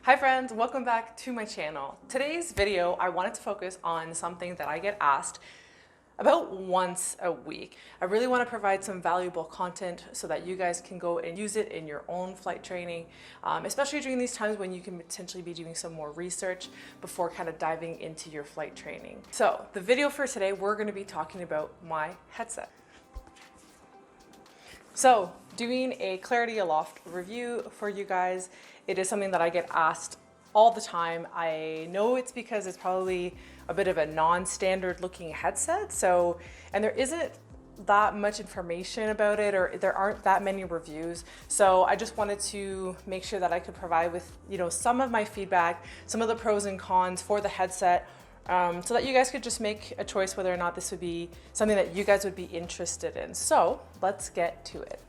Hi friends, welcome back to my channel. Today's video, I wanted to focus on something that I get asked about once a week. I really want to provide some valuable content so that you guys can go and use it in your own flight training, especially during these times when you can potentially be doing some more research before kind of diving into your flight training. So the video for today, we're going to be talking about my headset. So doing a Clarity Aloft review for you guys, it is something that I get asked all the time. I know it's because it's probably a bit of a non-standard looking headset. And there isn't that much information about it, or there aren't that many reviews. So I just wanted to make sure that I could provide with, some of my feedback, some of the pros and cons for the headset, so that you guys could just make a choice whether or not this would be something that you guys would be interested in. So let's get to it.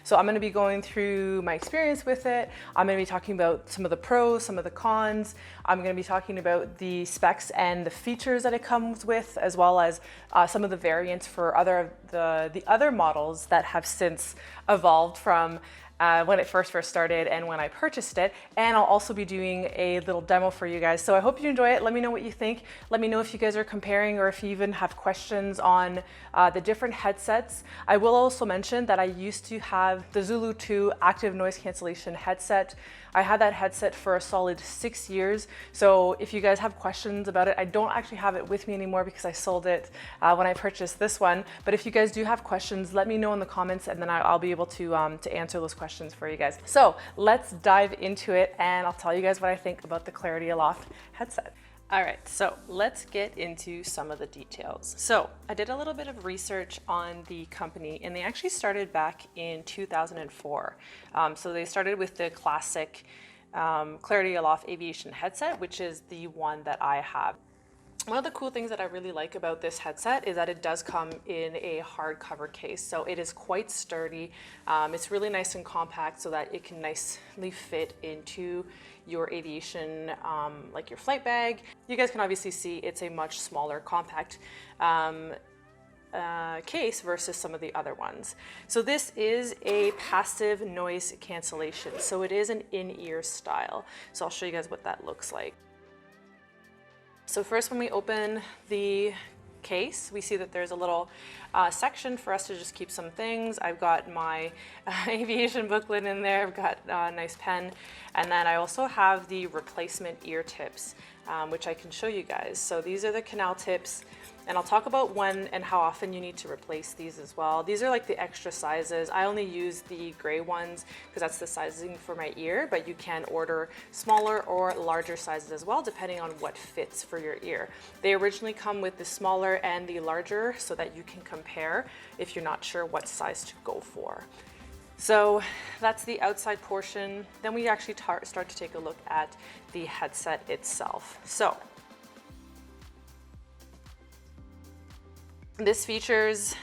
So I'm going to be going through my experience with it. I'm going to be talking about some of the pros, some of the cons. I'm going to be talking about the specs and the features that it comes with, as well as some of the variants for the other models that have since evolved from when it first started and when I purchased it. And I'll also be doing a little demo for you guys. So I hope you enjoy it. Let me know what you think. Let me know if you guys are comparing or if you even have questions on the different headsets. I will also mention that I used to have the Zulu 2 active noise cancellation headset. I had that headset for a solid 6 years. So if you guys have questions about it, I don't actually have it with me anymore because I sold it when I purchased this one. But if you guys do have questions, let me know in the comments, and then I'll be able to answer those questions for you guys. So let's dive into it, and I'll tell you guys what I think about the Clarity Aloft headset. All right, so let's get into some of the details. So I did a little bit of research on the company, and they actually started back in 2004. So they started with the classic Clarity Aloft aviation headset, which is the one that I have. One of the cool things that I really like about this headset is that it does come in a hardcover case. So it is quite sturdy. It's really nice and compact so that it can nicely fit into your aviation, like your flight bag. You guys can obviously see it's a much smaller, compact case versus some of the other ones. So this is a passive noise cancellation. So it is an in-ear style. So I'll show you guys what that looks like. So first, when we open the case, we see that there's a little section for us to just keep some things. I've got my aviation booklet in there. I've got a nice pen. And then I also have the replacement ear tips, which I can show you guys. So these are the canal tips. And I'll talk about when and how often you need to replace these as well. These are like the extra sizes. I only use the gray ones because that's the sizing for my ear, but you can order smaller or larger sizes as well, depending on what fits for your ear. They originally come with the smaller and the larger so that you can compare if you're not sure what size to go for. So that's the outside portion. Then we actually start to take a look at the headset itself. So this features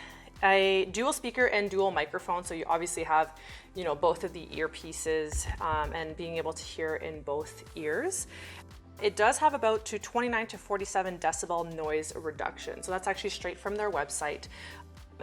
a dual speaker and dual microphone. So you obviously have, both of the earpieces and being able to hear in both ears. It does have about 29 to 47 decibel noise reduction. So that's actually straight from their website.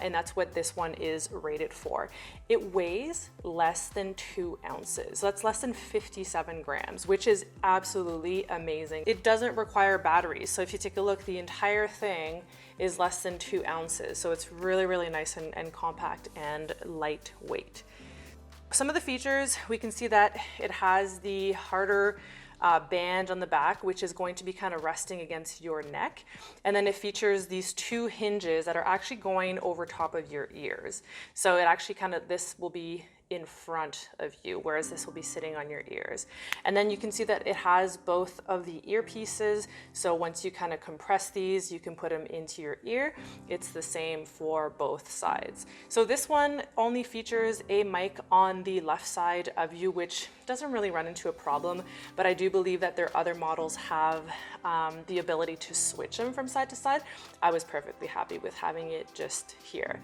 And that's what this one is rated for. It weighs less than 2 ounces. So that's less than 57 grams, which is absolutely amazing. It doesn't require batteries. So if you take a look, the entire thing is less than 2 ounces. So it's really, really nice and compact and lightweight. Some of the features, we can see that it has the harder band on the back, which is going to be kind of resting against your neck. And then it features these 2 hinges that are actually going over top of your ears. So it actually this will be in front of you, whereas this will be sitting on your ears. And then you can see that it has both of the earpieces. So once you kind of compress these, you can put them into your ear. It's the same for both sides. So this one only features a mic on the left side of you, which doesn't really run into a problem, but I do believe that their other models have the ability to switch them from side to side. I was perfectly happy with having it just here.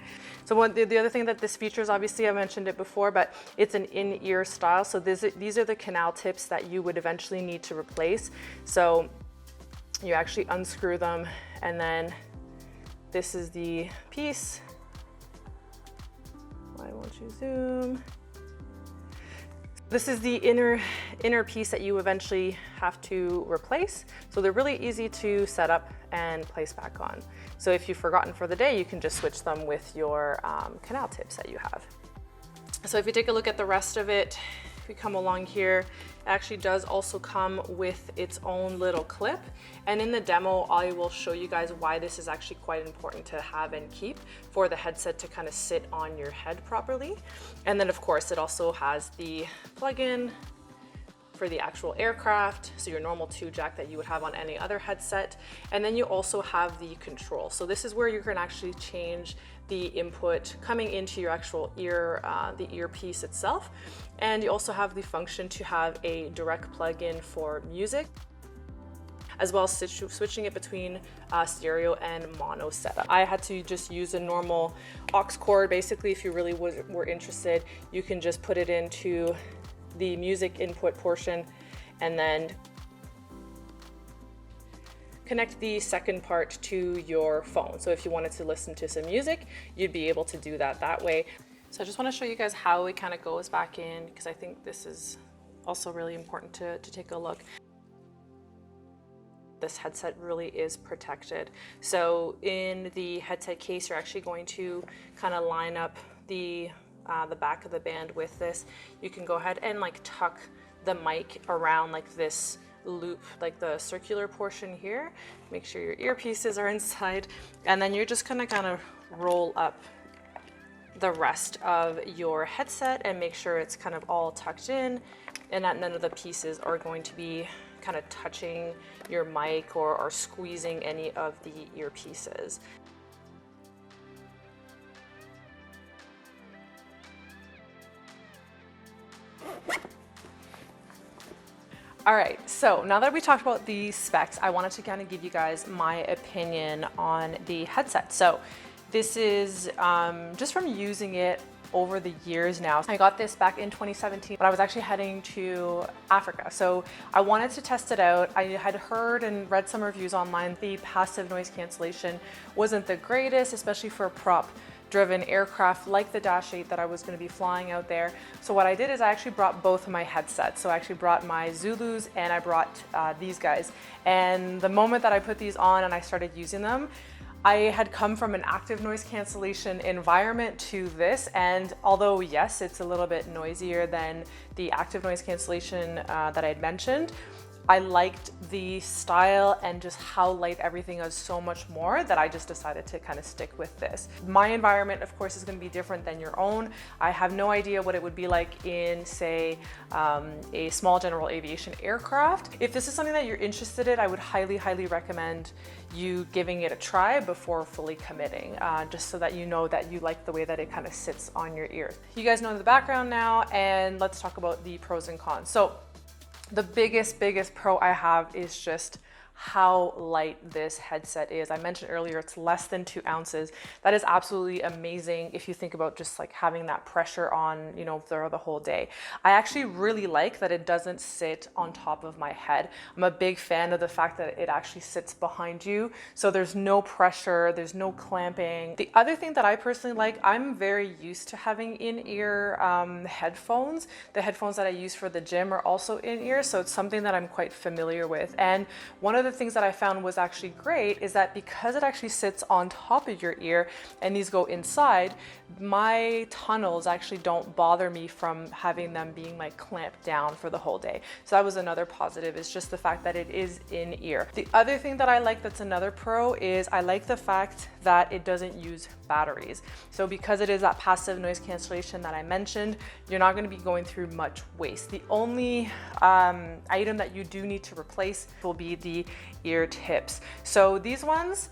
So the other thing that this features, obviously I mentioned it before, but it's an in-ear style. So these are the canal tips that you would eventually need to replace. So you actually unscrew them, and then this is the piece. Why won't you zoom? This is the inner piece that you eventually have to replace. So they're really easy to set up and place back on. So if you've forgotten for the day, you can just switch them with your canal tips that you have. So if you take a look at the rest of it, if we come along here, it actually does also come with its own little clip. And in the demo, I will show you guys why this is actually quite important to have and keep for the headset to kind of sit on your head properly. And then of course, it also has the plug-in for the actual aircraft, so your normal 2 jack that you would have on any other headset. And then you also have the control. So this is where you can actually change the input coming into your actual ear, the earpiece itself. And you also have the function to have a direct plug-in for music, as well as switching it between stereo and mono setup. I had to just use a normal aux cord. Basically, if you really were interested, you can just put it into the music input portion and then connect the second part to your phone. So if you wanted to listen to some music, you'd be able to do that way. So I just want to show you guys how it kind of goes back in, because I think this is also really important to take a look. This headset really is protected. So in the headset case, you're actually going to kind of line up the back of the band with this. You can go ahead and like tuck the mic around like this loop, like the circular portion here. Make sure your earpieces are inside, and then you're just gonna kind of roll up the rest of your headset and make sure it's kind of all tucked in and that none of the pieces are going to be kind of touching your mic or squeezing any of the earpieces. All right, so now that we talked about the specs, I wanted to kind of give you guys my opinion on the headset. So this is just from using it over the years now. I got this back in 2017, but I was actually heading to Africa. So I wanted to test it out. I had heard and read some reviews online. The passive noise cancellation wasn't the greatest, especially for a prop-driven aircraft like the Dash 8 that I was going to be flying out there. So what I did is I actually brought both of my headsets. So I actually brought my Zulus and I brought these guys. And the moment that I put these on and I started using them, I had come from an active noise cancellation environment to this, and although yes, it's a little bit noisier than the active noise cancellation that I had mentioned, I liked the style and just how light everything is so much more that I just decided to kind of stick with this. My environment, of course, is going to be different than your own. I have no idea what it would be like in, say, a small general aviation aircraft. If this is something that you're interested in, I would highly, highly recommend you giving it a try before fully committing, just so that you know that you like the way that it kind of sits on your ear. You guys know the background now, and let's talk about the pros and cons. So the biggest pro I have is just how light this headset is. I mentioned earlier it's less than 2 ounces. That is absolutely amazing if you think about just like having that pressure on, you know, the whole day. I actually really like that it doesn't sit on top of my head. I'm a big fan of the fact that it actually sits behind you, so there's no pressure, there's no clamping. The other thing that I personally like, I'm very used to having in-ear headphones. The headphones that I use for the gym are also in-ear, so it's something that I'm quite familiar with. And one of the things that I found was actually great is that because it actually sits on top of your ear and these go inside, my tunnels actually don't bother me from having them being like clamped down for the whole day. So that was another positive, is just the fact that it is in ear. The other thing that I like that's another pro is I like the fact that it doesn't use batteries. So because it is that passive noise cancellation that I mentioned, you're not going to be going through much waste. The only item that you do need to replace will be the ear tips. So these ones,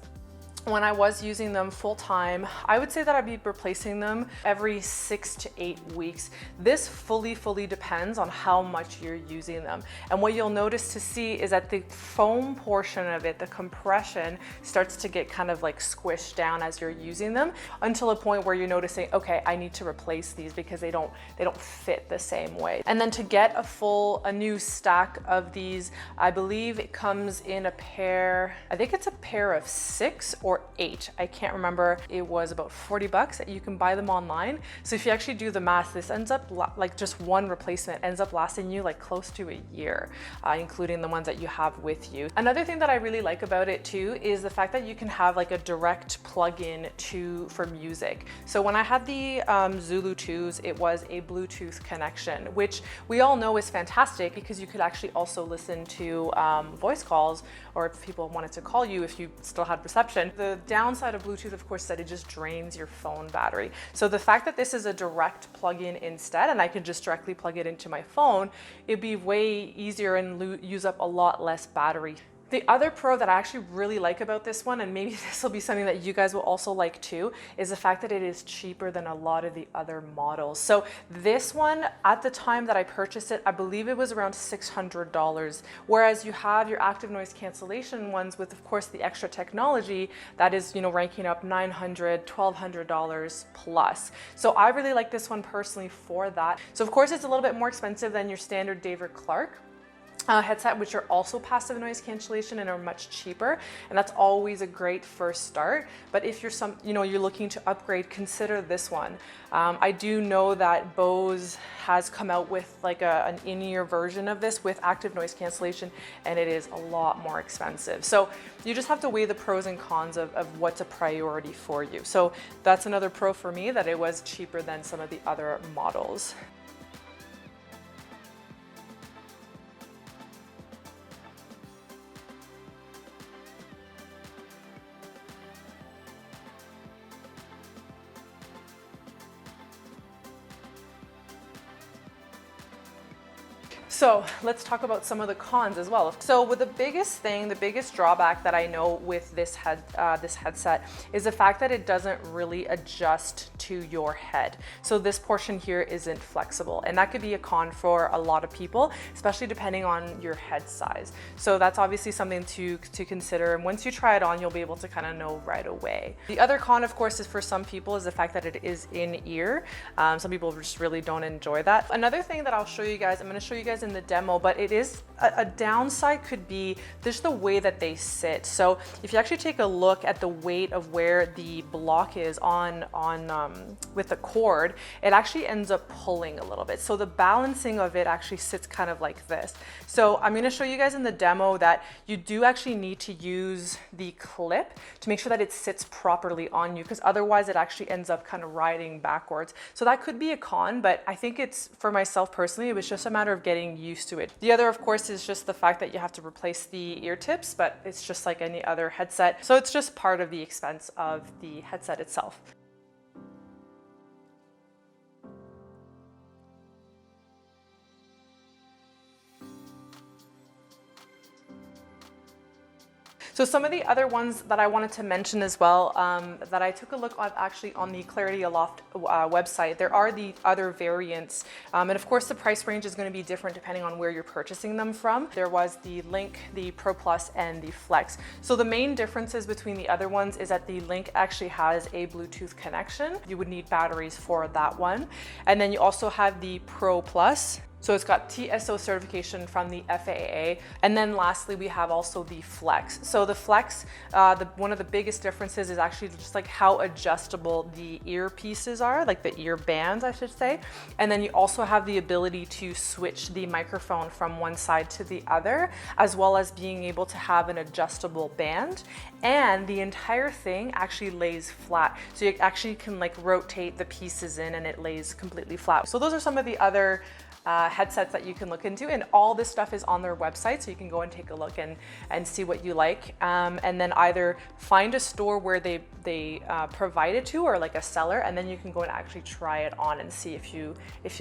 when I was using them full time, I would say that I'd be replacing them every 6 to 8 weeks. This fully depends on how much you're using them. And what you'll notice to see is that the foam portion of it, the compression, starts to get kind of like squished down as you're using them, until a point where you're noticing, okay, I need to replace these because they don't fit the same way. And then to get a new stack of these, I believe it comes in a pair, I think it's a pair of 6 or for 8. I can't remember, it was about 40 bucks. You can buy them online. So if you actually do the math, this ends up like just one replacement ends up lasting you like close to a year, including the ones that you have with you. Another thing that I really like about it too is the fact that you can have like a direct plug-in for music. So when I had the Zulu 2s, it was a Bluetooth connection, which we all know is fantastic because you could actually also listen to voice calls, or if people wanted to call you if you still had reception. The downside of Bluetooth, of course, is that it just drains your phone battery. So the fact that this is a direct plug-in instead, and I can just directly plug it into my phone, it'd be way easier and use up a lot less battery. The other pro that I actually really like about this one, and maybe this will be something that you guys will also like too, is the fact that it is cheaper than a lot of the other models. So this one, at the time that I purchased it, I believe it was around $600, whereas you have your active noise cancellation ones with, of course, the extra technology that is, you know, ranking up $900, $1,200 plus. So I really like this one personally for that. So of course, it's a little bit more expensive than your standard Dave or Clark headset, which are also passive noise cancellation and are much cheaper, and that's always a great first start. But if you're you're looking to upgrade, consider this one. I do know that Bose has come out with like an in-ear version of this with active noise cancellation, and it is a lot more expensive. So you just have to weigh the pros and cons of what's a priority for you. So that's another pro for me, that it was cheaper than some of the other models. So let's talk about some of the cons as well. So with the biggest drawback that I know with this headset is the fact that it doesn't really adjust to your head. So this portion here isn't flexible, and that could be a con for a lot of people, especially depending on your head size. So that's obviously something to consider. And once you try it on, you'll be able to kind of know right away. The other con, of course, is for some people is the fact that it is in ear. Some people just really don't enjoy that. Another thing that I'll show you guys, I'm going to show you guys in the demo, but it is a downside could be just the way that they sit. So if you actually take a look at the weight of where the block is on with the cord, it actually ends up pulling a little bit. So the balancing of it actually sits kind of like this. So I'm going to show you guys in the demo that you do actually need to use the clip to make sure that it sits properly on you, because otherwise it actually ends up kind of riding backwards. So that could be a con, but I think it's, for myself personally, it was just a matter of getting used to it. The other, of course, is just the fact that you have to replace the ear tips, but it's just like any other headset. So it's just part of the expense of the headset itself. So some of the other ones that I wanted to mention as well, that I took a look at actually on the Clarity Aloft website, there are the other variants. And of course the price range is going to be different depending on where you're purchasing them from. There was the Link, the Pro Plus, and the Flex. So the main differences between the other ones is that the Link actually has a Bluetooth connection. You would need batteries for that one. And then you also have the Pro Plus. So it's got TSO certification from the FAA. And then lastly, we have also the Flex. So the Flex, one of the biggest differences is actually just like how adjustable the earpieces are, like the ear bands, I should say. And then you also have the ability to switch the microphone from one side to the other, as well as being able to have an adjustable band. And the entire thing actually lays flat. So you actually can like rotate the pieces in and it lays completely flat. So those are some of the other headsets that you can look into, and all this stuff is on their website, so you can go and take a look and see what you like, and then either find a store where they provide it to, or like a seller, and then you can go and actually try it on and see if you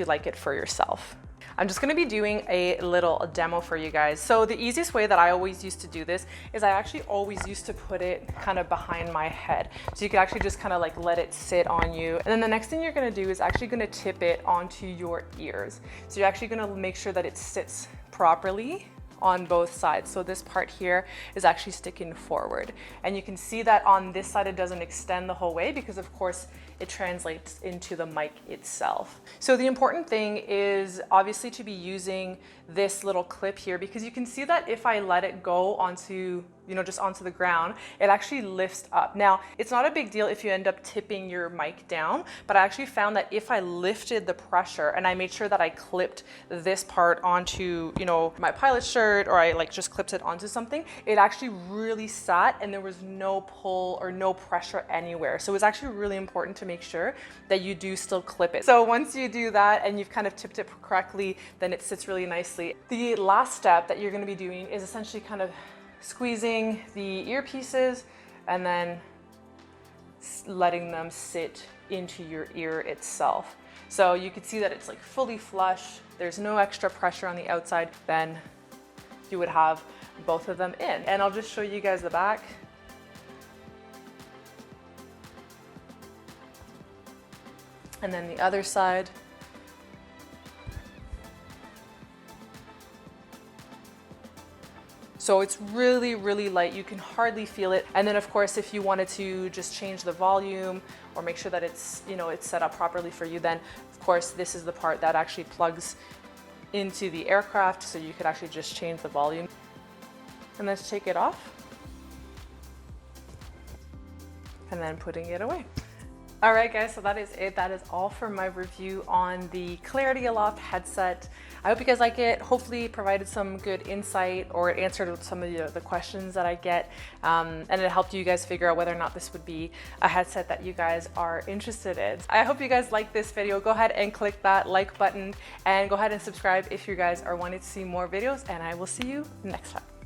like it for yourself. I'm just going to be doing a little demo for you guys. So the easiest way that I always used to do this is I actually always used to put it kind of behind my head. So you can actually just kind of like let it sit on you. And then the next thing you're going to do is actually going to tip it onto your ears. So you're actually going to make sure that it sits properly on both sides. So this part here is actually sticking forward. And you can see that on this side it doesn't extend the whole way because of course it translates into the mic itself. So the important thing is obviously to be using this little clip here, because you can see that if I let it go onto just onto the ground, it actually lifts up. Now, it's not a big deal if you end up tipping your mic down, but I actually found that if I lifted the pressure and I made sure that I clipped this part onto, my pilot shirt, or I like just clipped it onto something, it actually really sat and there was no pull or no pressure anywhere. So it's actually really important to make sure that you do still clip it. So once you do that and you've kind of tipped it correctly, then it sits really nicely. The last step that you're going to be doing is essentially kind of squeezing the earpieces and then letting them sit into your ear itself. So you can see that it's like fully flush. There's no extra pressure on the outside. Then you would have both of them in. And I'll just show you guys the back. And then the other side. So it's really, really light. You can hardly feel it. And then of course, if you wanted to just change the volume or make sure that it's, it's set up properly for you, then of course, this is the part that actually plugs into the aircraft. So you could actually just change the volume. And let's take it off. And then putting it away. All right, guys, so that is it. That is all for my review on the Clarity Aloft headset. I hope you guys like it. Hopefully provided some good insight, or it answered some of the questions that I get. And it helped you guys figure out whether or not this would be a headset that you guys are interested in. I hope you guys like this video. Go ahead and click that like button and go ahead and subscribe if you guys are wanting to see more videos, and I will see you next time.